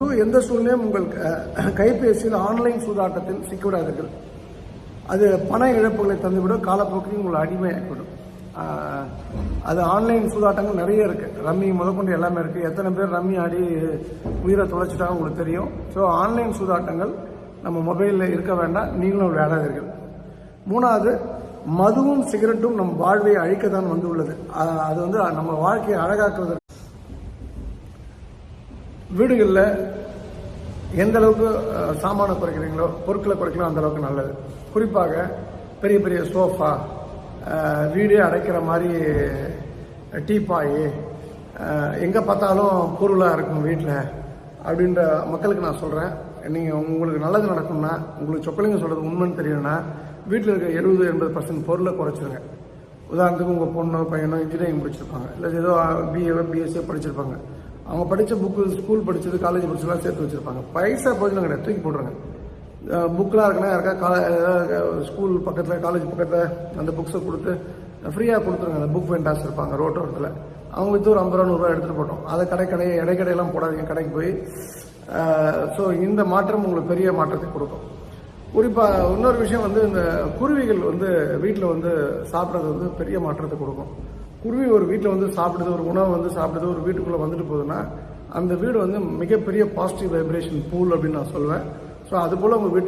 எந்த சூழ்நிலையும் உங்கள் கைபேசியில் ஆன்லைன் சூதாட்டத்தில் சிக்கிவிடாதீர்கள். அது பண இழப்புகளை தந்துவிடும், காலப்போக்கில் உங்களை அடிமையாக்கிவிடும். அது ஆன்லைன் சூதாட்டங்கள் நிறைய இருக்குது. ரம்மி முதற்கொண்டு எல்லாமே இருக்குது. எத்தனை பேர் ரம்மி ஆடி உயிரை தொலைச்சிட்டாங்க உங்களுக்கு தெரியும். ஸோ ஆன்லைன் சூதாட்டங்கள் நம்ம மொபைலில் இருக்க வேண்டாம், நீங்களும் விளையாடாதீர்கள். மூணாவது, மதுவும் சிகரெட்டும் நம் வாழ்வை அழிக்கத்தான் வந்துள்ளது. அது வந்து நம்ம வாழ்க்கையை அழகாக்குவது. வீடுகளில் எந்த அளவுக்கு சாமானை குறைக்கிறீங்களோ, பொருட்களை குறைக்கிறோம், அந்த அளவுக்கு நல்லது. குறிப்பாக பெரிய பெரிய சோஃபா, வீடே அடைக்கிற மாதிரி டீப்பாய், எங்கே பார்த்தாலும் பொருளாக இருக்கும் வீட்டில் அப்படின்ற மக்களுக்கு நான் சொல்கிறேன், நீங்கள் உங்களுக்கு நல்லது நடக்கும்னா, உங்களுக்கு சொக்கலிங்க சொல்கிறது உண்மைன்னு தெரியும்னா, வீட்டில் இருக்க 70-80% பொருளை குறைச்சிருங்க. உதாரணத்துக்கு உங்கள் பொண்ணோ பையனோ இன்ஜினியரிங் படிச்சிருப்பாங்க, இல்லை ஏதோ பிஏ பிஎஸ்சி படிச்சிருப்பாங்க. அவங்க படித்த புக்கு, ஸ்கூல் படித்தது, காலேஜ் படிச்சதெல்லாம் சேர்த்து வச்சுருப்பாங்க. பைசா போயிட்டு கிடையாது, தூக்கி போட்டுருங்க. புக்கெலாம் இருக்குன்னா யாருக்கா ஸ்கூல் பக்கத்தில், காலேஜ் பக்கத்தில் அந்த புக்ஸை கொடுத்து ஃப்ரீயாக கொடுத்துருங்க. அந்த புக் வெண்டாஸ் இருப்பாங்க ரோட்டோரத்தில், அவங்க விற்று ஒரு 50 ரூபா 100 ரூபா எடுத்துகிட்டு போட்டோம். அதை இடைக்கடையெல்லாம் போடாதீங்க, கடைக்கு போய். ஸோ இந்த மாற்றம் உங்களுக்கு பெரிய மாற்றத்தை கொடுக்கும். குறிப்பாக இன்னொரு விஷயம் வந்து, இந்த குருவிகள் வந்து வீட்டில் வந்து சாப்பிட்றது வந்து பெரிய மாற்றத்தை கொடுக்கும். குருவி ஒரு வீட்டில் வந்து சாப்பிடுது, ஒரு உணவு வந்து சாப்பிடுது, ஒரு வீட்டுக்குள்ளே வந்துட்டு போகுதுன்னா, அந்த வீடு வந்து மிகப்பெரிய பாசிட்டிவ் வைப்ரேஷன் பூல் அப்படின்னு நான் சொல்லுவேன். ஸோ அதுபோல் உங்கள் வீட்டு